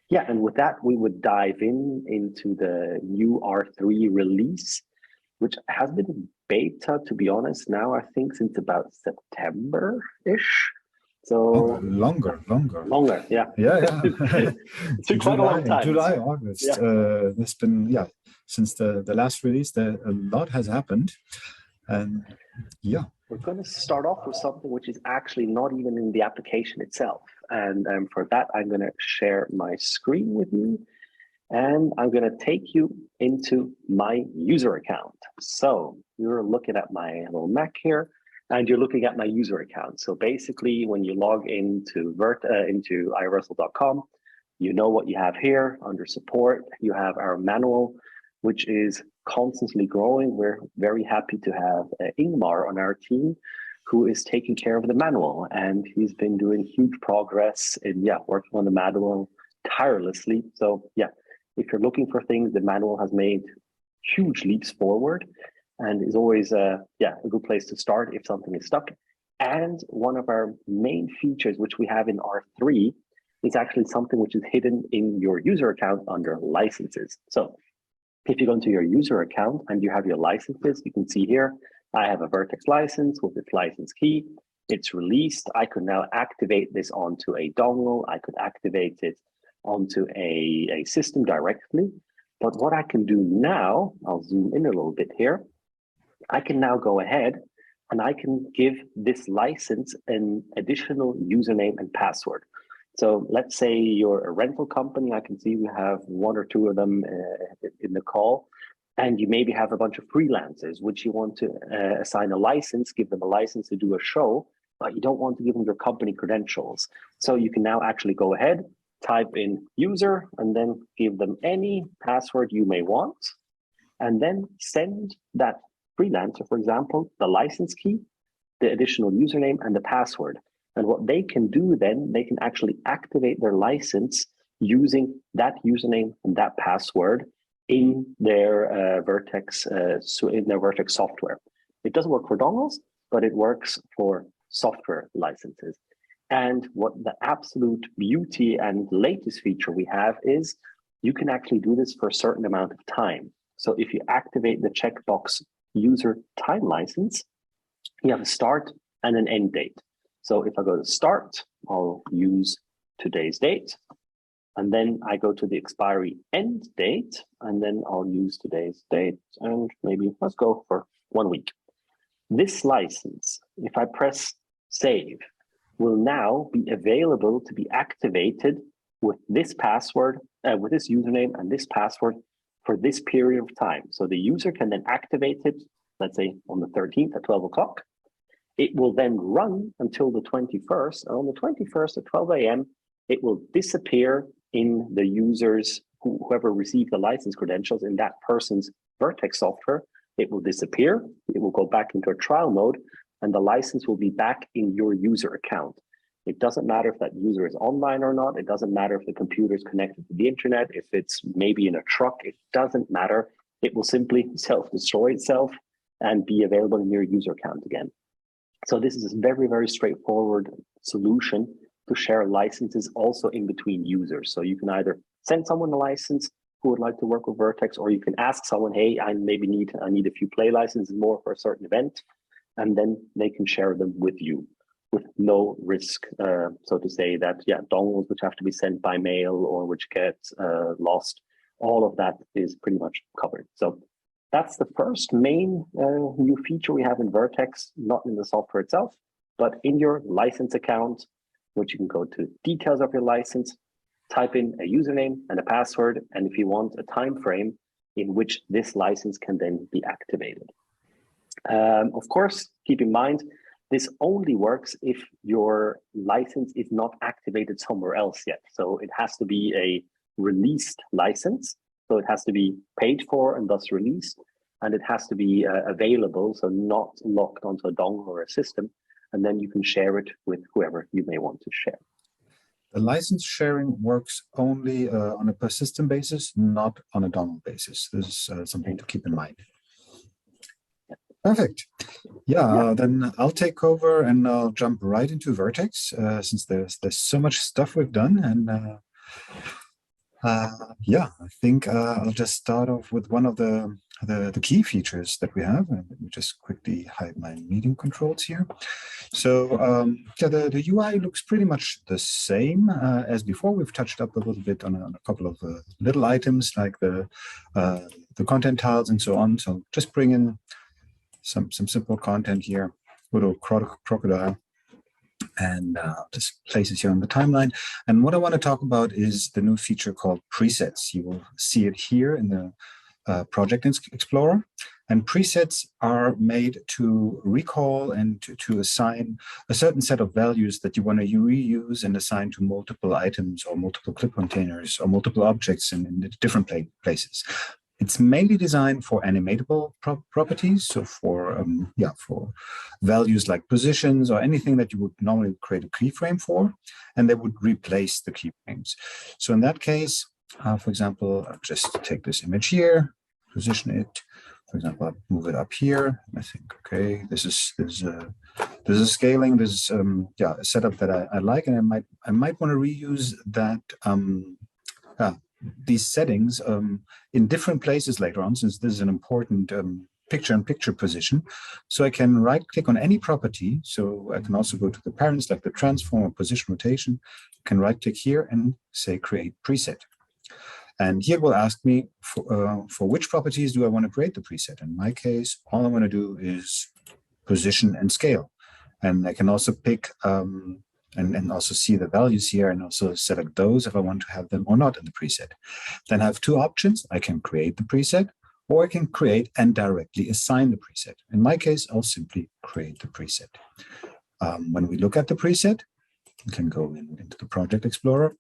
Yeah, and with that, we would dive into the new R3 release, which has been beta, to be honest, now I think since about September-ish. Oh, So longer, yeah. Yeah. It's been quite a long time. July, August. Yeah. There's been, yeah, since the last release, a lot has happened. And yeah. We're going to start off with something which is actually not even in the application itself. And for that, I'm going to share my screen with you. And I'm going to take you into my user account. So you're looking at my little Mac here, and you're looking at my user account. So basically, when you log into iRussell.com, you know what you have here under support. You have our manual, which is constantly growing. We're very happy to have Ingmar on our team, who is taking care of the manual, and he's been doing huge progress in working on the manual tirelessly. So if you're looking for things, the manual has made huge leaps forward and is always a good place to start if something is stuck. And one of our main features, which we have in R3, is actually something which is hidden in your user account under licenses. So if you go into your user account and you have your licenses, you can see here, I have a Vertex license with its license key. It's released. I could now activate this onto a dongle. I could activate it onto a system directly. But what I can do now, I'll zoom in a little bit here. I can now go ahead and I can give this license an additional username and password. So let's say you're a rental company. I can see we have one or two of them in the call. And you maybe have a bunch of freelancers, which you want to assign a license, give them a license to do a show, but you don't want to give them your company credentials. So you can now actually go ahead, type in user, and then give them any password you may want, and then send that freelancer, for example, the license key, the additional username, and the password. And what they can do then, they can actually activate their license using that username and that password in their Vertex software. It doesn't work for dongles, but it works for software licenses. And what the absolute beauty and latest feature we have is you can actually do this for a certain amount of time. So if you activate the checkbox user time license, you have a start and an end date. So if I go to start, I'll use today's date. And then I go to the expiry end date, and then I'll use today's date. And maybe let's go for 1 week. This license, if I press save, will now be available to be activated with this password, with this username and this password for this period of time. So the user can then activate it, let's say on the 13th at 12 o'clock. It will then run until the 21st. And on the 21st at 12 a.m., it will disappear in the users, whoever received the license credentials in that person's Vertex software. It will disappear. It will go back into a trial mode, and the license will be back in your user account. It doesn't matter if that user is online or not. It doesn't matter if the computer is connected to the internet, if it's maybe in a truck. It doesn't matter. It will simply self-destroy itself and be available in your user account again. So this is a very, very straightforward solution to share licenses also in between users. So you can either send someone a license who would like to work with Vertex, or you can ask someone, hey, I need a few play licenses more for a certain event, and then they can share them with you with no risk, so to say, that dongles which have to be sent by mail or which get lost, all of that is pretty much covered. So that's the first main new feature we have in Vertex, not in the software itself, but in your license account, which you can go to details of your license, type in a username and a password, and if you want a time frame in which this license can then be activated. Of course, keep in mind, this only works if your license is not activated somewhere else yet. So it has to be a released license. So it has to be paid for and thus released, and it has to be available, so not locked onto a dongle or a system, and then you can share it with whoever you may want to share. The license sharing works only on a per system basis, not on a dongle basis. This is something to keep in mind. Perfect. Yeah, then I'll take over and I'll jump right into Vertex since there's so much stuff we've done. And Yeah, I think I'll just start off with one of the key features that we have. And let me just quickly hide my meeting controls here. So yeah, the UI looks pretty much the same as before. We've touched up a little bit on a couple of little items like the content tiles and so on. So just bring in some simple content here, little crocodile, and just places here on the timeline. And what I want to talk about is the new feature called presets. You will see it here in the Project Explorer. And presets are made to recall and to assign a certain set of values that you want to reuse and assign to multiple items or multiple clip containers or multiple objects in different places. It's mainly designed for animatable properties, so for for values like positions or anything that you would normally create a keyframe for, and they would replace the keyframes. So in that case, for example, I'll just take this image here, position it. For example, I'll move it up here. And I think, okay, this is scaling. This is a setup that I like, and I might want to reuse that. These settings in different places later on, since this is an important picture-in-picture position. So I can right-click on any property. So I can also go to the parents, like the transform or position rotation. I can right-click here and say create preset. And here it will ask me for which properties do I want to create the preset. In my case, all I want to do is position and scale. And I can also pick and also see the values here and also select those if I want to have them or not in the preset. Then I have two options. I can create the preset, or I can create and directly assign the preset. In my case, I'll simply create the preset. When we look at the preset, we can go into the Project Explorer,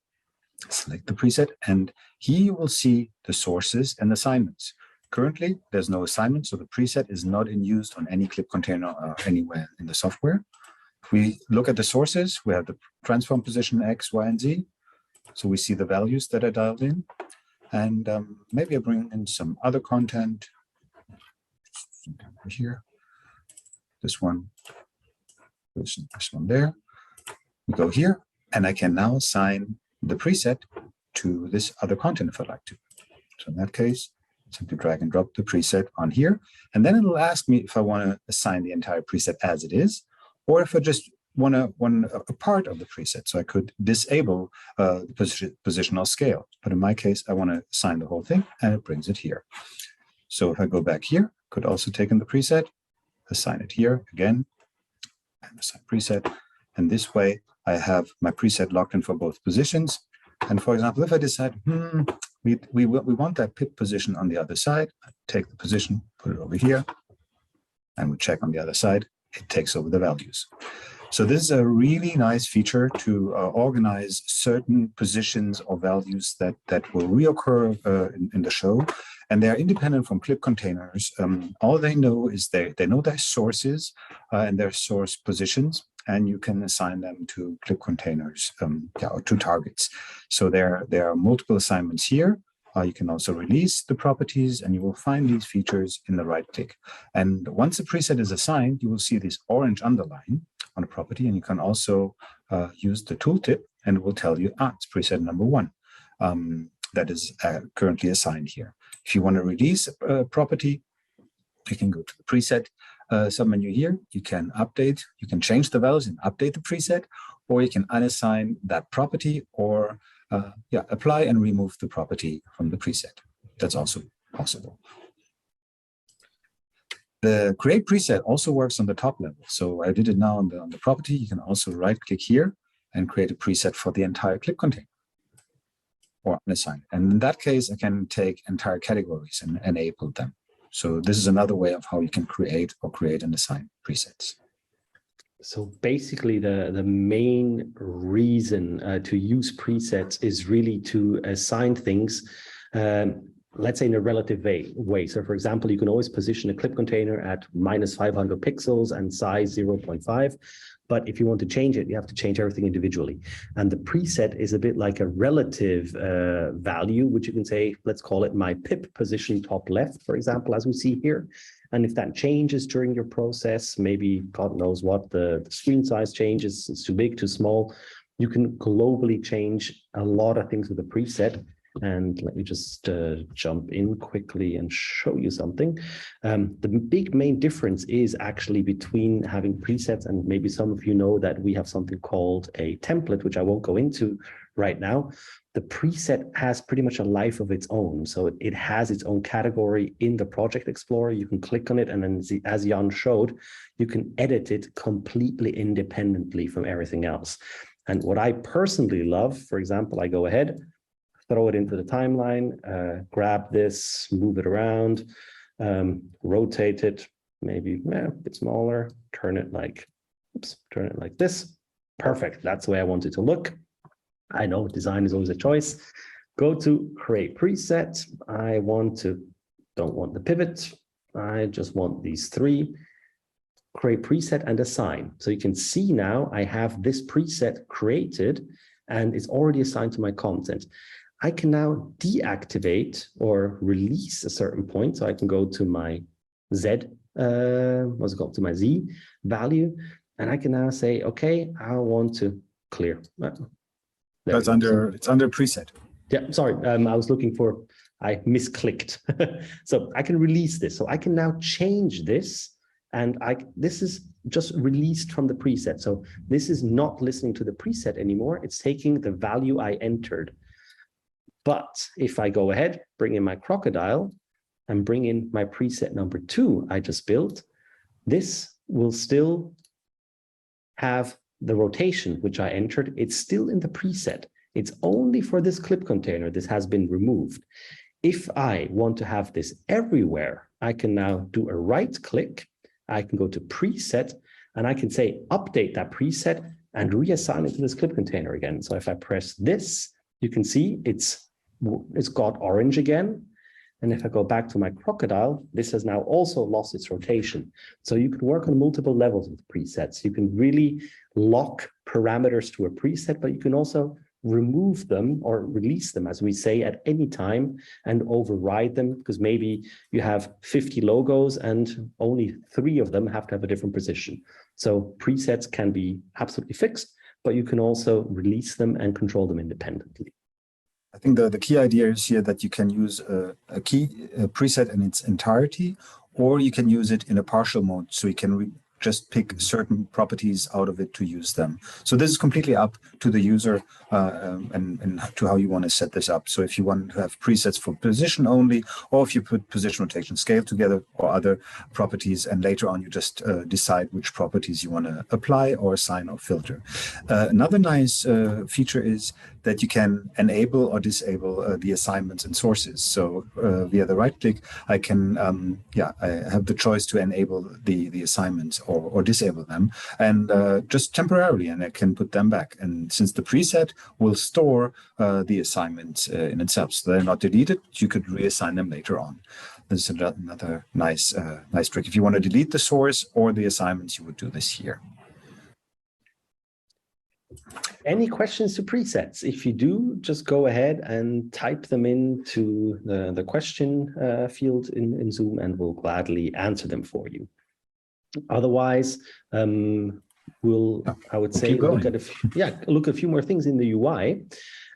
select the preset, and here you will see the sources and assignments. Currently, there's no assignment, so the preset is not in use on any clip container or anywhere in the software. If we look at the sources, we have the transform position X, Y, and Z. So we see the values that are dialed in. And maybe I bring in some other content. Here, this one there. We go here, and I can now assign the preset to this other content if I'd like to. So in that case, simply drag and drop the preset on here. And then it'll ask me if I want to assign the entire preset as it is, or if I just want a part of the preset. So I could disable the positional scale. But in my case, I want to assign the whole thing, and it brings it here. So if I go back here, could also take in the preset, assign it here again, and assign preset. And this way, I have my preset locked in for both positions. And for example, if I decide, we want that pip position on the other side, I take the position, put it over here, and we check on the other side, it takes over the values. So this is a really nice feature to organize certain positions or values that will reoccur in the show, and they are independent from clip containers. All they know is they know their sources and their source positions, and you can assign them to clip containers or to targets. So there are multiple assignments here. You can also release the properties, and you will find these features in the right click. And once a preset is assigned, you will see this orange underline on a property, and you can also use the tooltip, and it will tell you, it's preset number 1 that is currently assigned here. If you want to release a property, you can go to the preset submenu here. You can update, you can change the values and update the preset, or you can unassign that property or apply and remove the property from the preset. That's also possible. The create preset also works on the top level. So I did it now on the property. You can also right click here and create a preset for the entire clip container or unassign. And in that case, I can take entire categories and enable them. So this is another way of how you can create and assign presets. So basically, the main reason to use presets is really to assign things, let's say in a relative way. So for example, you can always position a clip container at -500 pixels and size 0.5. But if you want to change it, you have to change everything individually. And the preset is a bit like a relative value, which you can say, let's call it my pip position top left, for example, as we see here. And if that changes during your process, maybe God knows what, the screen size changes, it's too big, too small, you can globally change a lot of things with the preset. And let me just jump in quickly and show you something. The big main difference is actually between having presets, and maybe some of you know that we have something called a template, which I won't go into right now. The preset has pretty much a life of its own. So it has its own category in the Project Explorer. You can click on it, and then as Jan showed, you can edit it completely independently from everything else. And what I personally love, for example, I go ahead, throw it into the timeline, grab this, move it around, rotate it, maybe a bit smaller, turn it like this. Perfect. That's the way I want it to look. I know design is always a choice. Go to create preset. Don't want the pivot. I just want these three. Create preset and assign. So you can see now I have this preset created and it's already assigned to my content. I can now deactivate or release a certain point. So I can go to my Z, to my Z value, and I can now say, okay, I want to clear. It's under preset. Yeah, sorry, I misclicked. So I can release this. So I can now change this, and this is just released from the preset. So this is not listening to the preset anymore. It's taking the value I entered. But if I go ahead, bring in my crocodile and bring in my preset number 2 I just built, this will still have the rotation, which I entered. It's still in the preset. It's only for this clip container. This has been removed. If I want to have this everywhere, I can now do a right click. I can go to preset and I can say, update that preset and reassign it to this clip container again. So if I press this, you can see it's got orange again. And if I go back to my crocodile, this has now also lost its rotation. So you can work on multiple levels with presets. You can really lock parameters to a preset, but you can also remove them or release them, as we say, at any time and override them, because maybe you have 50 logos and only 3 of them have to have a different position. So presets can be absolutely fixed, but you can also release them and control them independently. I think the key idea is here that you can use a preset in its entirety, or you can use it in a partial mode, so you can just pick certain properties out of it to use them. So this is completely up to the user and to how you want to set this up. So if you want to have presets for position only, or if you put position, rotation, scale together, or other properties, and later on you just decide which properties you want to apply or assign or filter. Another nice feature is that you can enable or disable the assignments and sources. So via the right click, I can, I have the choice to enable the assignments or disable them, and just temporarily, and I can put them back. And since the preset will store the assignments in itself, so they're not deleted, you could reassign them later on. This is another nice trick. If you want to delete the source or the assignments, you would do this here. Any questions to presets? If you do, just go ahead and type them into the question field in Zoom, and we'll gladly answer them for you. Otherwise, I would say, look at a few more things in the UI.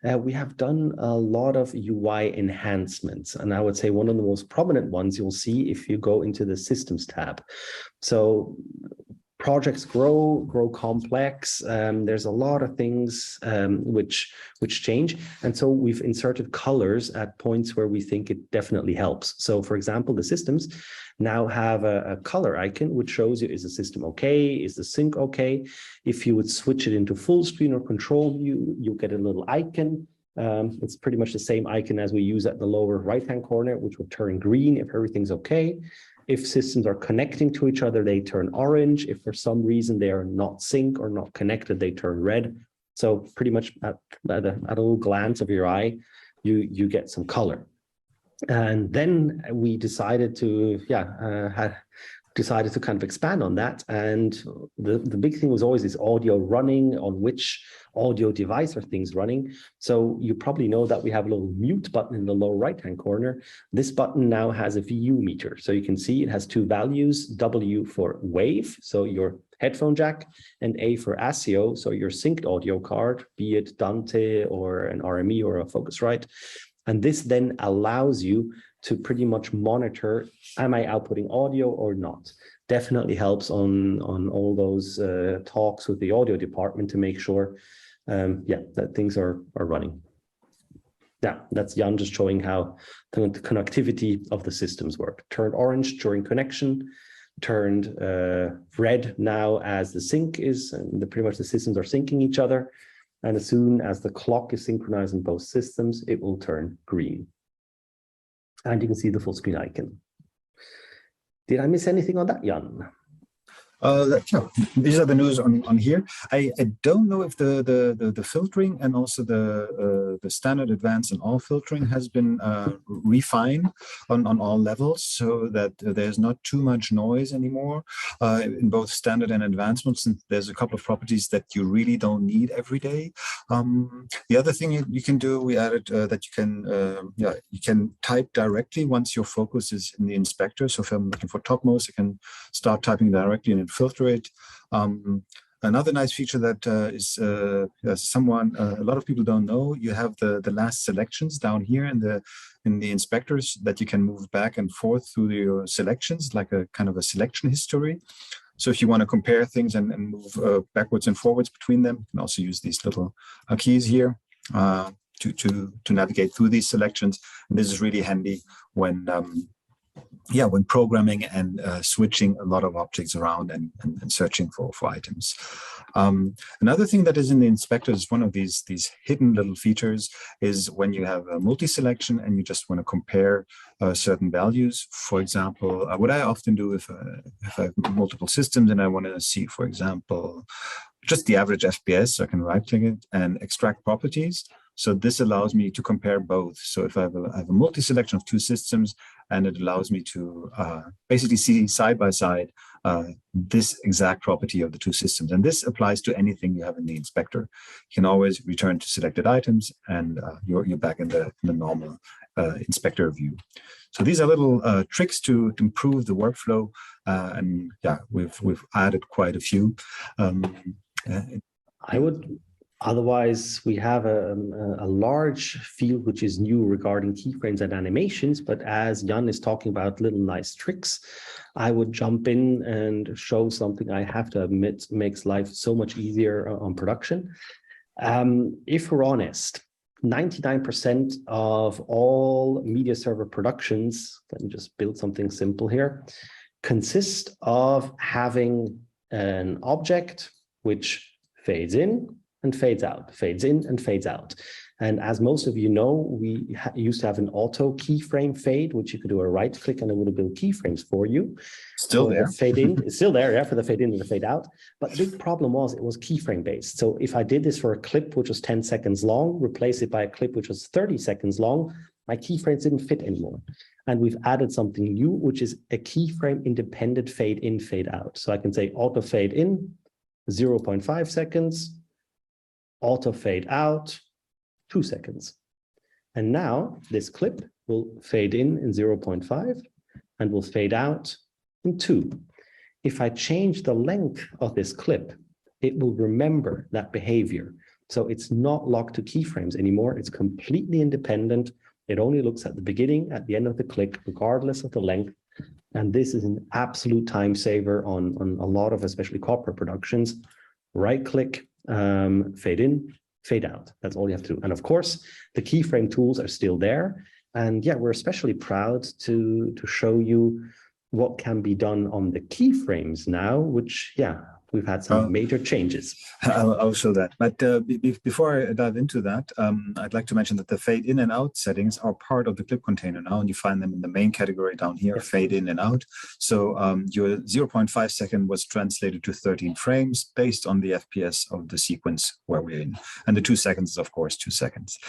We have done a lot of UI enhancements, and I would say one of the most prominent ones you'll see if you go into the Systems tab. So projects grow complex. There's a lot of things which change, and so we've inserted colors at points where we think it definitely helps. So, for example, the systems now have a color icon which shows you, is the system okay? Is the sync okay? If you would switch it into full screen or control view, you'll get a little icon. It's pretty much the same icon as we use at the lower right-hand corner, which will turn green if everything's okay. If systems are connecting to each other, they turn orange. If for some reason they are not sync or not connected, they turn red. So pretty much at a little glance of your eye, you get some color. And then we decided to, kind of expand on that. And the big thing was always this audio running, on which audio device are things running. So you probably know that we have a little mute button in the lower right-hand corner. This button now has a VU meter. So you can see it has 2 values, W for wave, so your headphone jack, and A for ASIO, so your synced audio card, be it Dante or an RME or a Focusrite. And this then allows you to pretty much monitor, am I outputting audio or not? Definitely helps on all those talks with the audio department to make sure, that things are running. Yeah, that's Jan just showing how the connectivity of the systems work. Turned orange during connection, turned red now as the sync is, and pretty much the systems are syncing each other. And as soon as the clock is synchronized in both systems, it will turn green. And you can see the full screen icon. Did I miss anything on that, Jan? Yeah, these are the news on here. I don't know if the filtering and also the standard, advanced, and all filtering has been refined on all levels, so that there's not too much noise anymore in both standard and advanced modes. And there's a couple of properties that you really don't need every day. The other thing you can do, we added that you can type directly once your focus is in the inspector. So if I'm looking for topmost, I can start typing directly and filter it. Another nice feature that is a lot of people don't know, you have the last selections down here in the inspectors that you can move back and forth through your selections, like a kind of a selection history. So if you want to compare things and move backwards and forwards between them, you can also use these little keys here to navigate through these selections. And this is really handy when programming and switching a lot of objects around and searching for items. Another thing that is in the inspector is one of these hidden little features is when you have a multi-selection and you just want to compare certain values. For example, what I often do if I have multiple systems and I want to see, for example, just the average FPS, so I can right-click it and extract properties. So this allows me to compare both. So if I have a multi-selection of two systems, and it allows me to basically see side by side this exact property of the two systems. And this applies to anything you have in the inspector. You can always return to selected items, and you're back in the normal inspector view. So these are little tricks to improve the workflow, and yeah, we've added quite a few. Otherwise, we have a large field which is new regarding keyframes and animations, but as Jan is talking about little nice tricks, I would jump in and show something I have to admit makes life so much easier on production. If we're honest, 99% of all media server productions, let me just build something simple here, consist of having an object which fades in and fades out, fades in and fades out. And as most of you know, we used to have an auto keyframe fade, which you could do a right click and it would have built keyframes for you. Still there. The fade in is still there, yeah, for the fade in and the fade out. But the big problem was it was keyframe based. So if I did this for a clip which was 10 seconds long, replace it by a clip which was 30 seconds long, my keyframes didn't fit anymore. And we've added something new, which is a keyframe independent fade in, fade out. So I can say auto fade in, 0.5 seconds, auto fade out, 2 seconds. And now this clip will fade in 0.5 and will fade out in 2. If I change the length of this clip, it will remember that behavior. So it's not locked to keyframes anymore. It's completely independent. It only looks at the beginning, at the end of the clip, regardless of the length. And this is an absolute time saver on a lot of, especially corporate productions. Right click, fade in, fade out. That's all you have to do. And of course, the keyframe tools are still there. And yeah, we're especially proud to show you what can be done on the keyframes now, which, yeah, we've had some major changes. I'll show that. But before I dive into that, I'd like to mention that the fade in and out settings are part of the clip container now, and you find them in the main category down here, yes. Fade in and out. So your 0.5 second was translated to 13 frames based on the FPS of the sequence where we're in. And the 2 seconds is, of course, 2 seconds.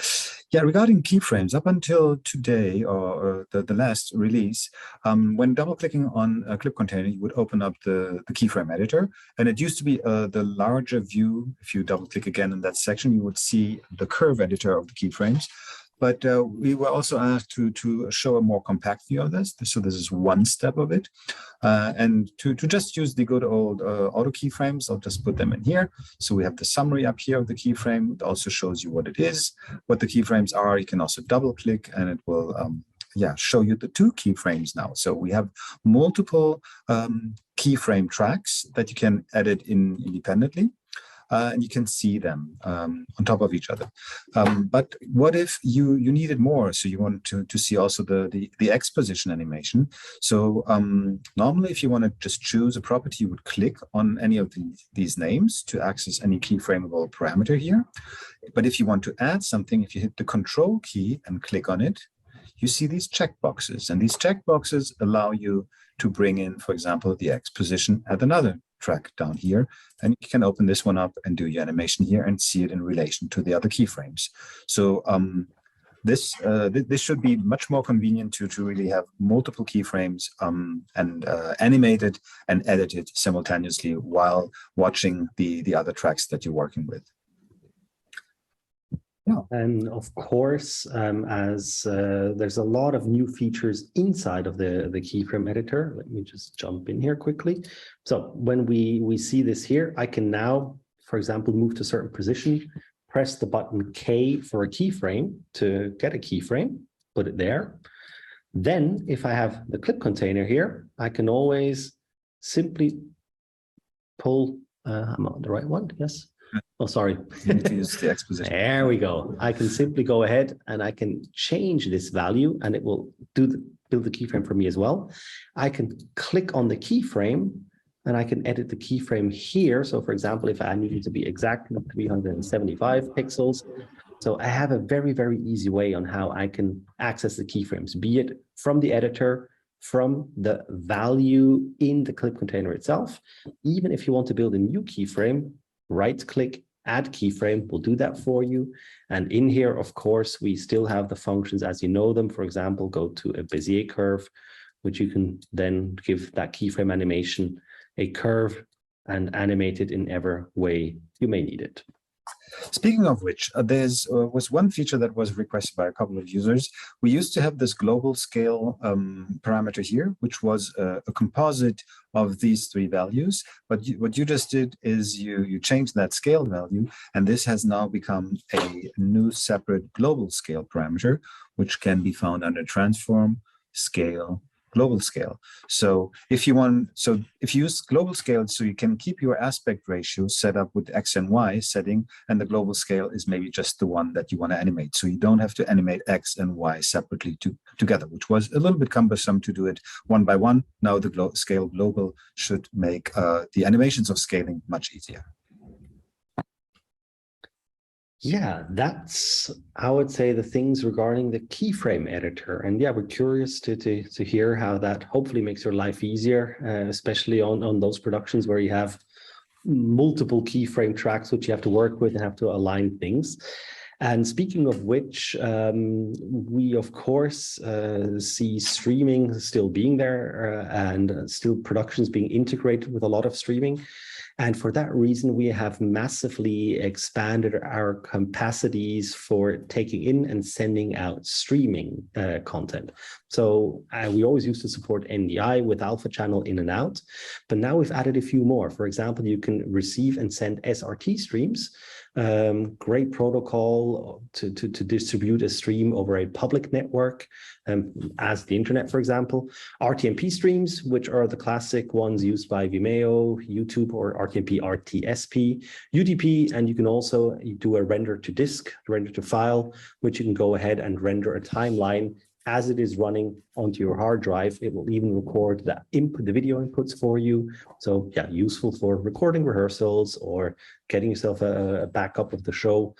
Yeah, regarding keyframes, up until today, or the last release, when double-clicking on a clip container, you would open up the keyframe editor, and it used to be the larger view. If you double-click again in that section, you would see the curve editor of the keyframes. but we were also asked to show a more compact view of this. So this is one step of it. And to just use the good old auto keyframes, I'll just put them in here. So we have the summary up here of the keyframe. It also shows you what it is, what the keyframes are. You can also double click and it will show you the two keyframes now. So we have multiple keyframe tracks that you can edit independently. And you can see them on top of each other. But what if you needed more? So you want to see also the X position animation. So normally, if you want to just choose a property, you would click on any of these names to access any keyframeable parameter here. But if you want to add something, if you hit the Control key and click on it, you see these checkboxes. And these checkboxes allow you to bring in, for example, the X position at another track down here, and you can open this one up and do your animation here and see it in relation to the other keyframes. So this should be much more convenient to really have multiple keyframes and animate it and edit it simultaneously while watching the other tracks that you're working with. Yeah. And of course, as there's a lot of new features inside of the keyframe editor. Let me just jump in here quickly. So when we see this here, I can now, for example, move to a certain position, press the button K for a keyframe to get a keyframe, put it there. Then if I have the clip container here, I can always simply pull, I'm on the right one, yes. Oh, sorry. You need to use the X position. There we go. I can simply go ahead and I can change this value and it will build the keyframe for me as well. I can click on the keyframe and I can edit the keyframe here. So for example, if I need it to be exactly 375 pixels. So I have a very, very easy way on how I can access the keyframes, be it from the editor, from the value in the clip container itself. Even if you want to build a new keyframe, right-click, add keyframe will do that for you. And in here, of course, we still have the functions as you know them. For example, go to a Bezier curve, which you can then give that keyframe animation a curve and animate it in every way you may need it. Speaking of which, there was one feature that was requested by a couple of users. We used to have this global scale parameter here, which was a composite of these three values. But what you just did is you changed that scale value, and this has now become a new separate global scale parameter, which can be found under transform, scale, global scale. So if you use global scale, so you can keep your aspect ratio set up with X and Y setting, and the global scale is maybe just the one that you want to animate. So you don't have to animate X and Y separately together, which was a little bit cumbersome to do it one by one. Now the scale global should make the animations of scaling much easier. Yeah, that's, I would say, the things regarding the keyframe editor. And yeah, we're curious to hear how that hopefully makes your life easier, especially on those productions where you have multiple keyframe tracks which you have to work with and have to align things. And speaking of which, we of course see streaming still being there and still productions being integrated with a lot of streaming. And for that reason, we have massively expanded our capacities for taking in and sending out streaming content. So we always used to support NDI with alpha channel in and out, but now we've added a few more. For example, you can receive and send SRT streams. Great protocol to distribute a stream over a public network as the internet, for example. RTMP streams, which are the classic ones used by Vimeo, YouTube, or RTMP, RTSP, UDP, and you can also do a render to disk, render to file, which you can go ahead and render a timeline as it is running onto your hard drive. It will even record the video inputs for you. So yeah, useful for recording rehearsals or getting yourself a backup of the show.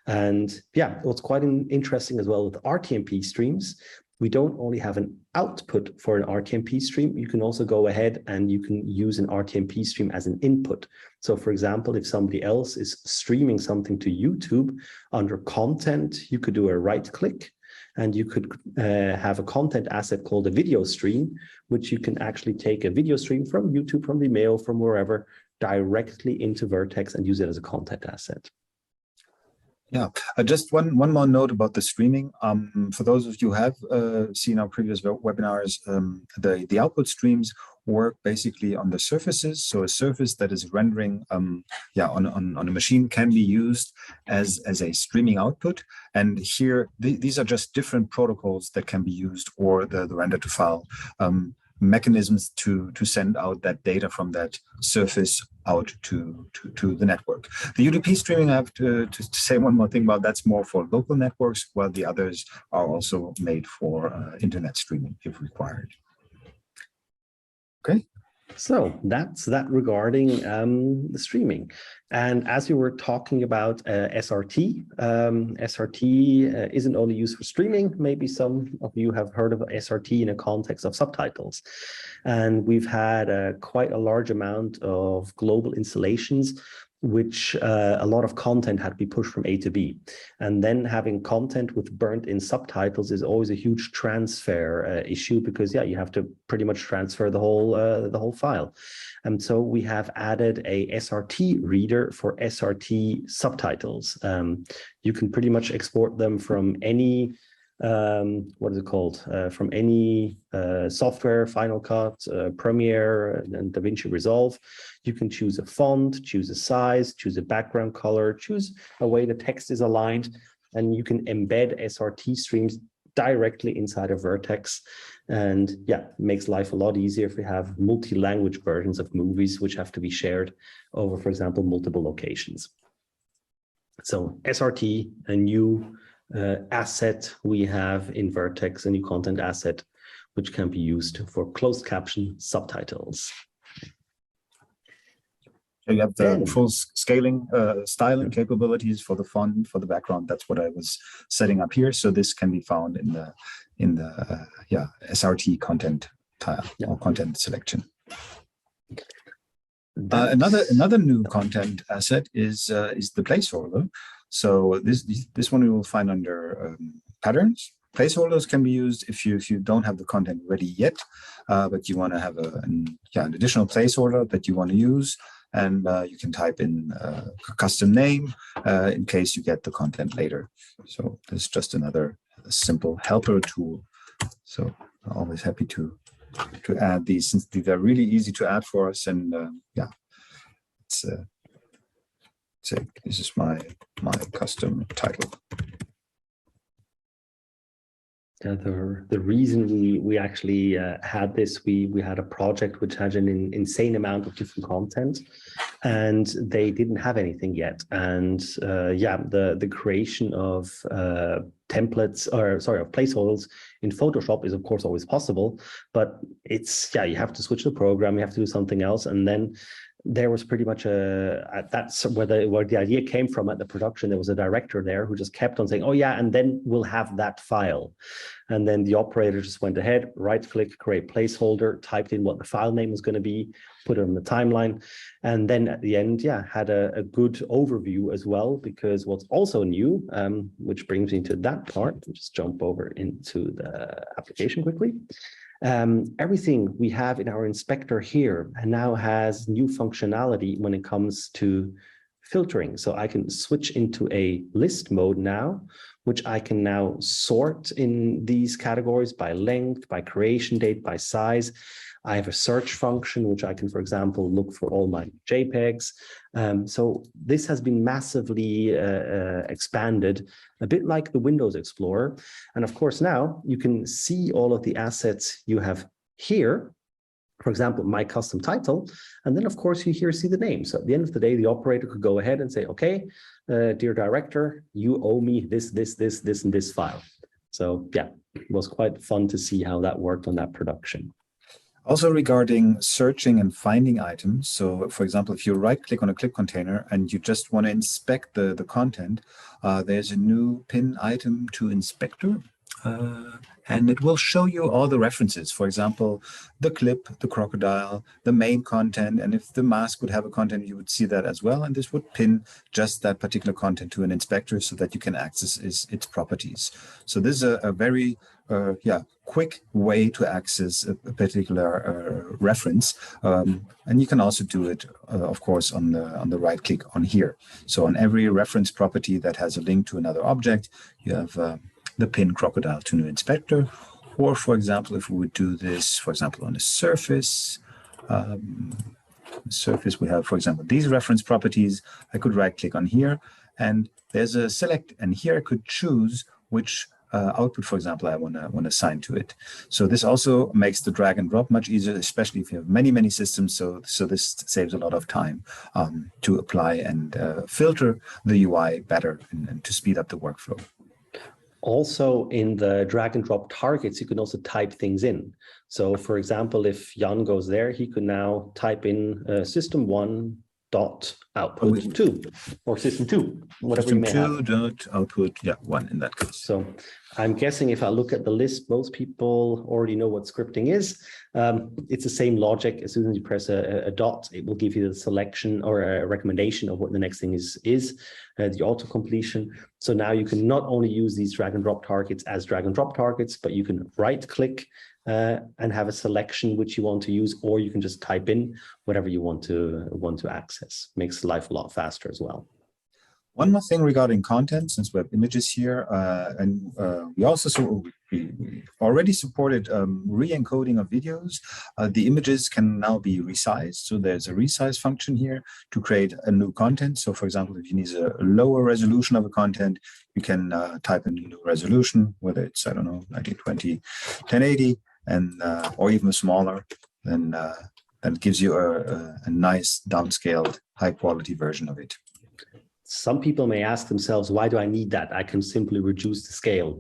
And yeah, what's quite interesting as well with RTMP streams, we don't only have an output for an RTMP stream, you can also go ahead and you can use an RTMP stream as an input. So for example, if somebody else is streaming something to YouTube under content, you could do a right click and you could have a content asset called a video stream, which you can actually take a video stream from YouTube, from Vimeo, from wherever, directly into Vertex and use it as a content asset. Yeah, just one more note about the streaming. For those of you who have seen our previous webinars, the output streams work basically on the surfaces. So a surface that is rendering on a machine can be used as a streaming output. And here, these are just different protocols that can be used, or the render to file mechanisms to send out that data from that surface out to the network. The UDP streaming, I have to say one more thing about, that's more for local networks, while the others are also made for internet streaming if required. Okay. So that's that regarding the streaming. And as we were talking about SRT, SRT isn't only used for streaming. Maybe some of you have heard of SRT in a context of subtitles. And we've had quite a large amount of global installations, which a lot of content had to be pushed from A to B. And then having content with burnt in subtitles is always a huge transfer issue, because you have to pretty much transfer the whole file. And so we have added a SRT reader for SRT subtitles. You can pretty much export them from any what is it called? From any software, Final Cut, Premiere, and DaVinci Resolve. You can choose a font, choose a size, choose a background color, choose a way the text is aligned, and you can embed SRT streams directly inside of Vertex. And yeah, it makes life a lot easier if we have multi-language versions of movies which have to be shared over, for example, multiple locations. So SRT, a new asset we have in Vertex, a new content asset, which can be used for closed caption subtitles. So you have the full scaling, styling capabilities for the font, for the background. That's what I was setting up here. So this can be found in the SRT content tile or content selection. Another new content asset is the placeholder. So this one we will find under patterns. Placeholders can be used if you don't have the content ready yet, but you want to have an additional placeholder that you want to use, and you can type in a custom name in case you get the content later. So this is just another simple helper tool. So I'm always happy to add these, since these are really easy to add for us, and it's this is my custom title. The reason we actually had this, we had a project which had an insane amount of different content, and they didn't have anything yet. And the creation of templates, of placeholders in Photoshop is of course always possible, but it's you have to switch the program, you have to do something else, and then there was pretty much that's where the idea came from at the production. There was a director there who just kept on saying, oh yeah, and then we'll have that file. And then the operator just went ahead, right click, create placeholder, typed in what the file name was going to be, put it on the timeline. And then at the end, had a good overview as well, because what's also new, which brings me to that part, we'll just jump over into the application quickly. Everything we have in our inspector here now has new functionality when it comes to filtering. So I can switch into a list mode now, which I can now sort in these categories by length, by creation date, by size. I have a search function, which I can, for example, look for all my JPEGs. So this has been massively expanded, a bit like the Windows Explorer. And of course, now you can see all of the assets you have here. For example, my custom title. And then, of course, you here see the name. So at the end of the day, the operator could go ahead and say, okay, dear director, you owe me this, and this file. So yeah, it was quite fun to see how that worked on that production. Also regarding searching and finding items. So for example, if you right click on a clip container and you just want to inspect the content, there's a new pin item to inspector. and it will show you all the references. For example, the clip, the crocodile, the main content, and if the mask would have a content, you would see that as well. And this would pin just that particular content to an inspector so that you can access its properties. So this is a very quick way to access a particular reference, and you can also do it, of course, on the right click on here. So on every reference property that has a link to another object, you have the pin crocodile to new inspector. Or, for example, if we would do this, for example, on a surface, we have, for example, these reference properties. I could right click on here, and there's a select, and here I could choose which output, for example, I want to assign to it. So this also makes the drag and drop much easier, especially if you have many systems. So this saves a lot of time to apply and filter the UI better and to speed up the workflow. Also, in the drag and drop targets, you can also type things in. So, for example, if Jan goes there, he could now type in system1 dot output 2 or system 2, whatever system you may 2 have. dot output 1 in that case. So I'm guessing if I look at the list, most people already know what scripting is. It's the same logic. As soon as you press a dot, it will give you the selection or a recommendation of what the next thing is the auto completion. So now you can not only use these drag and drop targets as drag and drop targets, but you can right click and have a selection which you want to use, or you can just type in whatever you want to access. Makes life a lot faster as well. One more thing regarding content, since we have images here, and we also we already supported re-encoding of videos. The images can now be resized. So there's a resize function here to create a new content. So for example, if you need a lower resolution of a content, you can type in a new resolution, whether it's, I don't know, 1920, 1080, and or even smaller, then it gives you a nice downscaled, high-quality version of it. Some people may ask themselves, why do I need that? I can simply reduce the scale.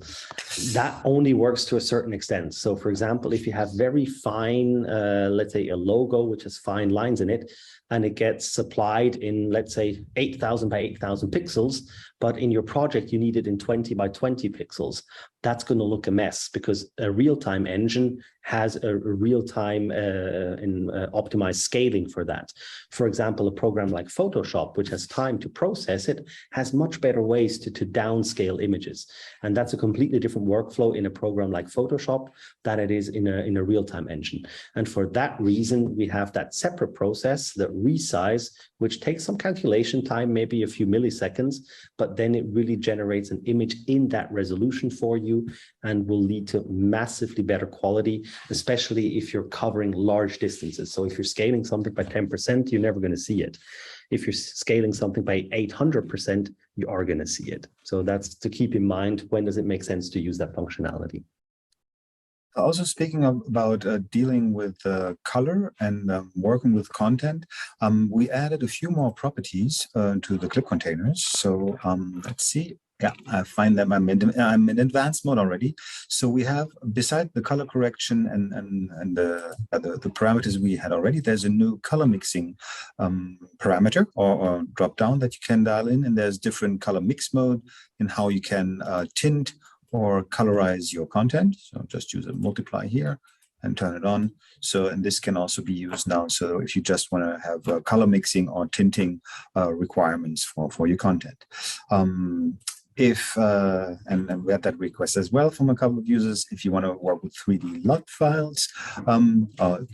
That only works to a certain extent. So for example, if you have very fine, let's say a logo, which has fine lines in it, and it gets supplied in, let's say, 8,000 by 8,000 pixels, but in your project, you need it in 20 by 20 pixels. That's going to look a mess because a real-time engine has a real-time optimized scaling for that. For example, a program like Photoshop, which has time to process it, has much better ways to downscale images. And that's a completely different workflow in a program like Photoshop than it is in a real-time engine. And for that reason, we have that separate process, that resize, which takes some calculation time, maybe a few milliseconds, but then it really generates an image in that resolution for you and will lead to massively better quality, especially if you're covering large distances. So if you're scaling something by 10%, you're never going to see it. If you're scaling something by 800%, you are going to see it. So that's to keep in mind. When does it make sense to use that functionality? Also speaking about dealing with color and working with content, we added a few more properties to the clip containers. So let's see. Yeah, I find them. I'm in advanced mode already. So we have, beside the color correction and the parameters we had already, there's a new color mixing parameter or drop down that you can dial in, and there's different color mix mode in how you can tint or colorize your content. So just use a multiply here and turn it on. So, and this can also be used now. So if you just want to have color mixing or tinting requirements for your content. And we had that request as well from a couple of users. If you want to work with 3D LUT files,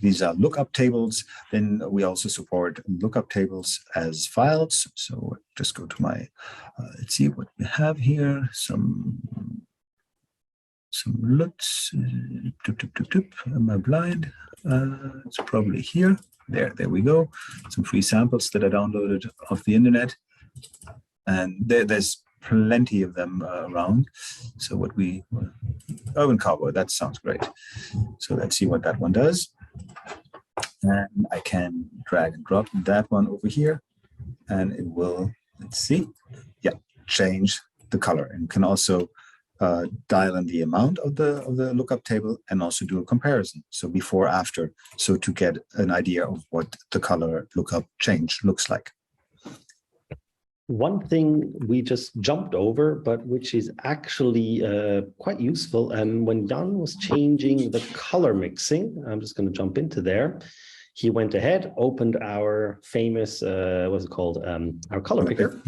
these are lookup tables, then we also support lookup tables as files. So just go to my, let's see what we have here. Some LUTs. Am I blind? It's probably here. There we go. Some free samples that I downloaded off the internet. And there's plenty of them around. So what Urban Cowboy, that sounds great. So let's see what that one does. And I can drag and drop that one over here. And it will, let's see, yeah, change the color. And can also dial in the amount of the lookup table and also do a comparison. So before, after, so to get an idea of what the color lookup change looks like. one thing we just jumped over, but which is actually quite useful. And when Jan was changing the color mixing, I'm just going to jump into there. He went ahead, opened our famous, what's it called? Our color picker.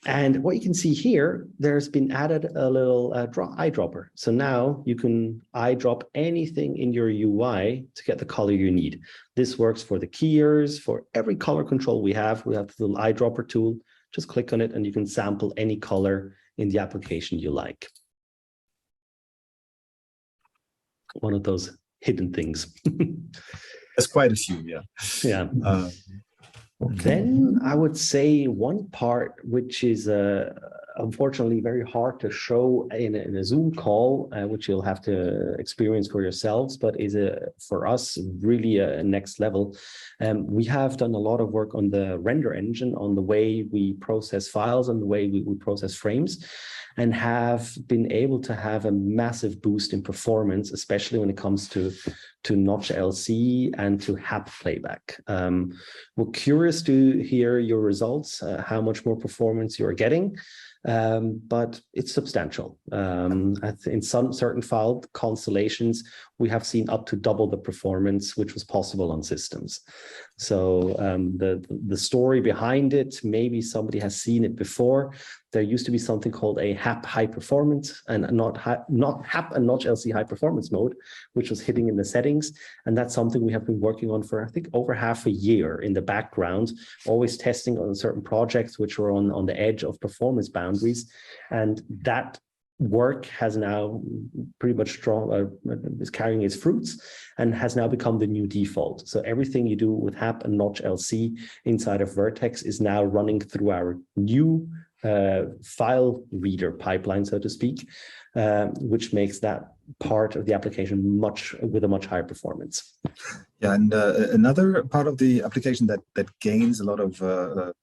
And what you can see here, there's been added a little eyedropper. So now you can eyedrop anything in your UI to get the color you need. This works for the keyers, for every color control we have the little eyedropper tool. Just click on it and you can sample any color in the application you like. One of those hidden things. There's quite a few, yeah. Yeah. Okay. Then I would say one part which is unfortunately very hard to show in a Zoom call, which you'll have to experience for yourselves, but is for us really a next level. We have done a lot of work on the render engine, on the way we process files and the way we process frames, and have been able to have a massive boost in performance, especially when it comes to Notch LC and to HAP playback. We're curious to hear your results, how much more performance you're getting, but it's substantial. In some certain file constellations, we have seen up to double the performance, which was possible on systems. So the story behind it, maybe somebody has seen it before. There used to be something called a HAP high performance and not HAP and Notch LC high performance mode, which was hitting in the settings. And that's something we have been working on for, I think, over half a year in the background, always testing on certain projects which were on the edge of performance boundaries. And that work has now pretty much is carrying its fruits and has now become the new default. So everything you do with HAP and Notch LC inside of Vertex is now running through our new file reader pipeline, so to speak, which makes that part of the application with a much higher performance. Yeah, and another part of the application that gains a lot of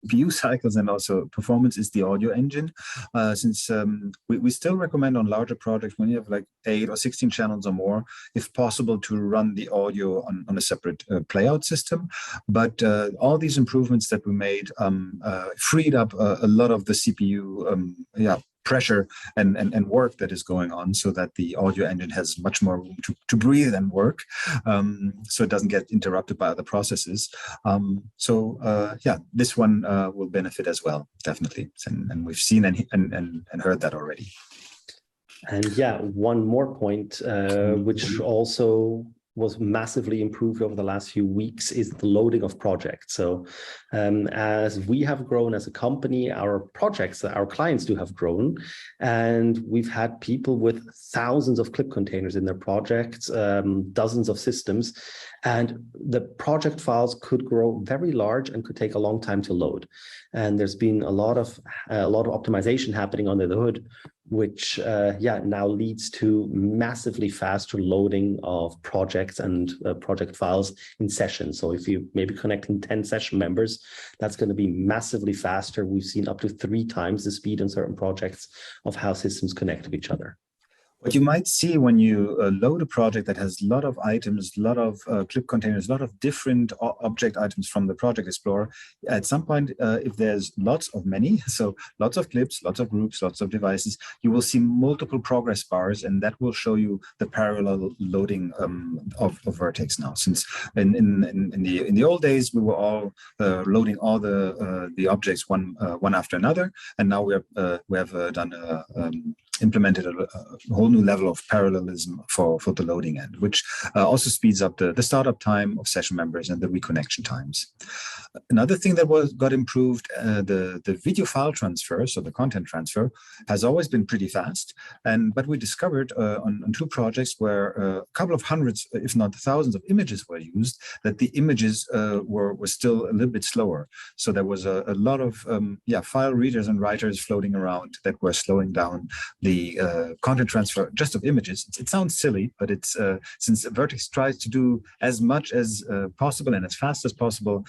view cycles and also performance is the audio engine. Since we still recommend on larger projects when you have like 8 or 16 channels or more, if possible, to run the audio on a separate playout system. But all these improvements that we made freed up a lot of the CPU pressure and work that is going on, so that the audio engine has much more room to breathe and work, so it doesn't get interrupted by other processes. This one will benefit as well, definitely, and we've seen and heard that already. And yeah, one more point, which also was massively improved over the last few weeks, is the loading of projects. So as we have grown as a company, our projects, our clients do have grown, and we've had people with thousands of clip containers in their projects, dozens of systems, and the project files could grow very large and could take a long time to load. And there's been a lot of optimization happening under the hood, which now leads to massively faster loading of projects and project files in sessions. So if you maybe connecting 10 session members, that's going to be massively faster. We've seen up to 3 times the speed on certain projects of how systems connect to each other. What you might see when you load a project that has a lot of items, a lot of clip containers, a lot of different object items from the Project Explorer, at some point, if there's so lots of clips, lots of groups, lots of devices, you will see multiple progress bars, and that will show you the parallel loading of Vertex now. Since in the old days, we were all loading all the objects one after another, and now we have implemented a whole new level of parallelism for the loading end, which also speeds up the startup time of session members and the reconnection times. Another thing that got improved, the video file transfer, so the content transfer, has always been pretty fast. But we discovered on 2 projects where a couple of hundreds, if not thousands of images were used, that the images were still a little bit slower. So there was a lot of file readers and writers floating around that were slowing down the content transfer just of images. It sounds silly, but it's since Vertex tries to do as much as possible and as fast as possible,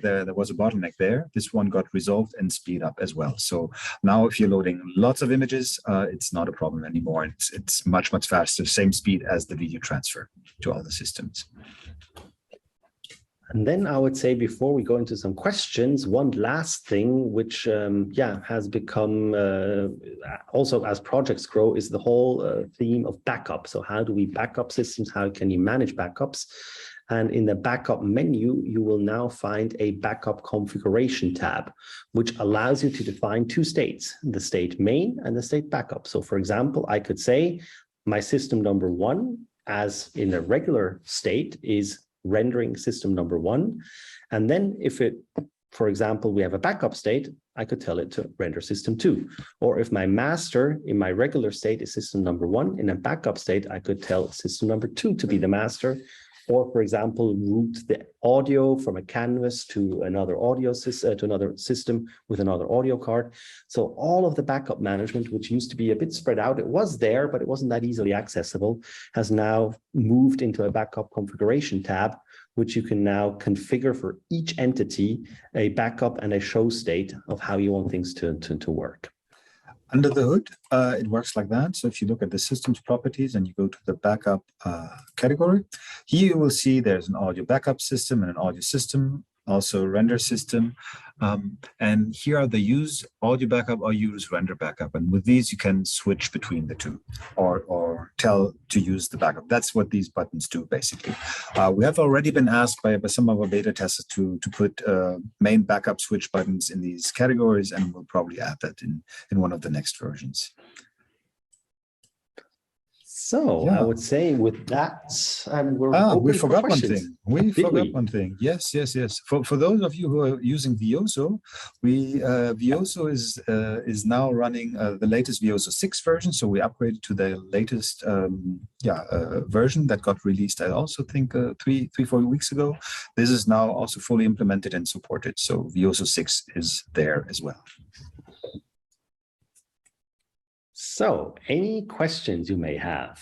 there was a bottleneck there. This one got resolved and speed up as well. So now if you're loading lots of images, it's not a problem anymore. It's much faster, same speed as the video transfer to other systems. And then I would say, before we go into some questions, one last thing, which has become also as projects grow, is the whole theme of backup. So how do we backup systems? How can you manage backups? And in the backup menu, you will now find a backup configuration tab, which allows you to define two states, the state main and the state backup. So for example, I could say my system number one, as in a regular state, is rendering system number one. And then if it, for example, we have a backup state, I could tell it to render system two. Or if my master in my regular state is system number one, in a backup state, I could tell system number two to be the master. Or, for example, route the audio from a canvas to another audio system, to another system with another audio card. So all of the backup management, which used to be a bit spread out, it was there, but it wasn't that easily accessible, has now moved into a backup configuration tab, which you can now configure for each entity, a backup and a show state of how you want things to work. Under the hood, it works like that. So if you look at the systems properties and you go to the backup category, here you will see there's an audio backup system and an audio system, also render system. And here are the use audio backup or use render backup. And with these, you can switch between the two or tell to use the backup. That's what these buttons do, basically. We have already been asked by some of our beta testers to put main backup switch buttons in these categories, and we'll probably add that in one of the next versions. So yeah. I would say with that, we forgot one thing. We Did forgot we? one thing. Yes. For those of you who are using Vioso, Vioso is now running the latest Vioso 6 version. So we upgraded to the latest version that got released, I also think 3-4 weeks ago. This is now also fully implemented and supported. So Vioso 6 is there as well. So, any questions you may have?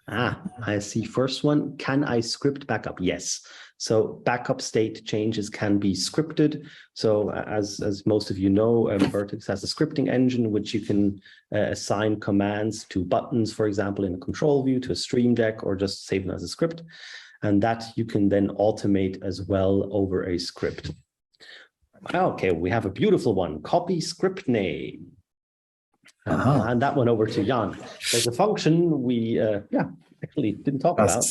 I see. First one, can I script backup? Yes. So backup state changes can be scripted. So as most of you know, Vertex has a scripting engine, which you can assign commands to buttons, for example, in a control view, to a stream deck, or just save them as a script. And that you can then automate as well over a script. Okay, we have a beautiful one. Copy script name. I'll hand that one over to Jan. There's a function we actually didn't talk about.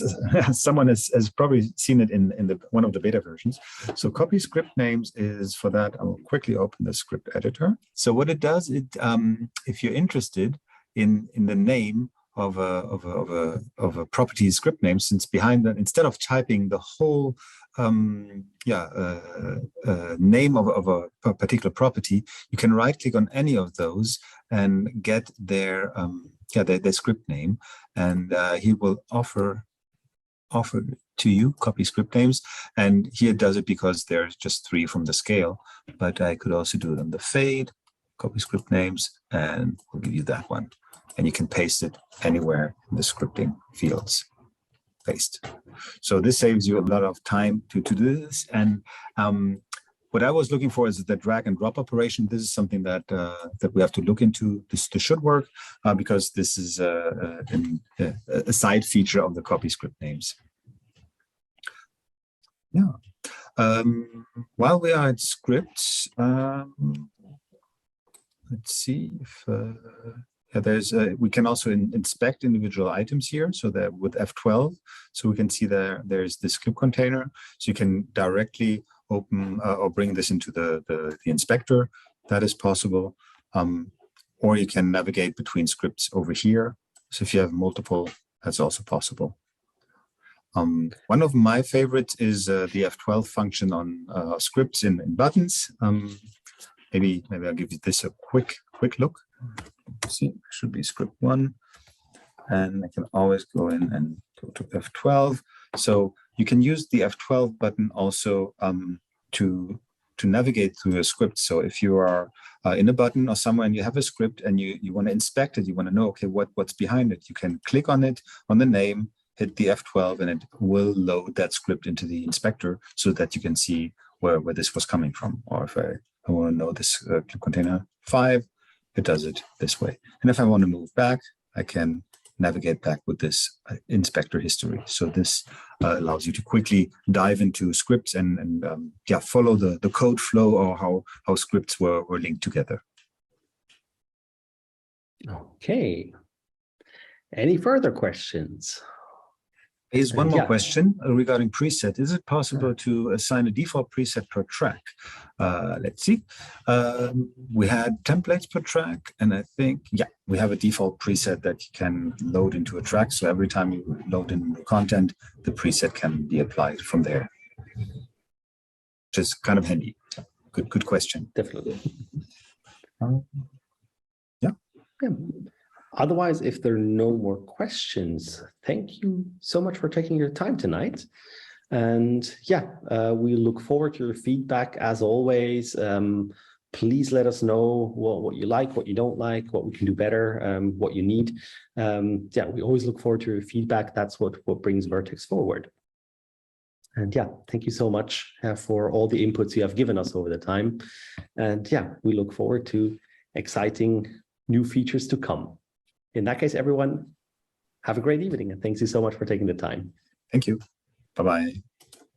Someone has probably seen it in one of the beta versions. So copy script names is for that. I'll quickly open the script editor. So what it does, if you're interested in the name of a property script name, since behind that, instead of typing the whole name of a particular property, you can right click on any of those and get their script name, and he will offer to you copy script names. And here it does it because there's just 3 from the scale, but I could also do it on the fade, copy script names, and we'll give you that one. And you can paste it anywhere in the scripting fields. Paste. So this saves you a lot of time to do this. And what I was looking for is the drag and drop operation. This is something that we have to look into. This should work because this is a side feature of the copy script names. Yeah. While we are at scripts, let's see if we can also inspect individual items here. So that with F12, so we can see there's the script container. So you can directly open or bring this into the inspector. That is possible. Or you can navigate between scripts over here. So if you have multiple, that's also possible. One of my favorites is the F12 function on scripts in buttons. Maybe I'll give you this a quick look. See, it should be script 1, and I can always go in and go to F12. So you can use the F12 button also to navigate through a script. So if you are in a button or somewhere and you have a script and you want to inspect it, you want to know, okay, what's behind it, you can click on it, on the name, hit the F12, and it will load that script into the inspector so that you can see where this was coming from. Or if I want to know this clip container 5, it does it this way. And if I want to move back, I can navigate back with this inspector history. So this allows you to quickly dive into scripts and follow the code flow or how scripts were linked together. Okay. Any further questions? Here's one more question regarding preset. Is it possible to assign a default preset per track? Let's see. We had templates per track, and I think, we have a default preset that you can load into a track. So every time you load in new content, the preset can be applied from there. Which is kind of handy. Good question. Definitely. Yeah. Otherwise, if there are no more questions, thank you so much for taking your time tonight. And we look forward to your feedback as always. Please let us know what you like, what you don't like, what we can do better, what you need. We always look forward to your feedback. That's what brings Vertex forward. And thank you so much for all the inputs you have given us over the time. And we look forward to exciting new features to come. In that case, everyone, have a great evening, and thanks you so much for taking the time. Thank you. Bye-bye.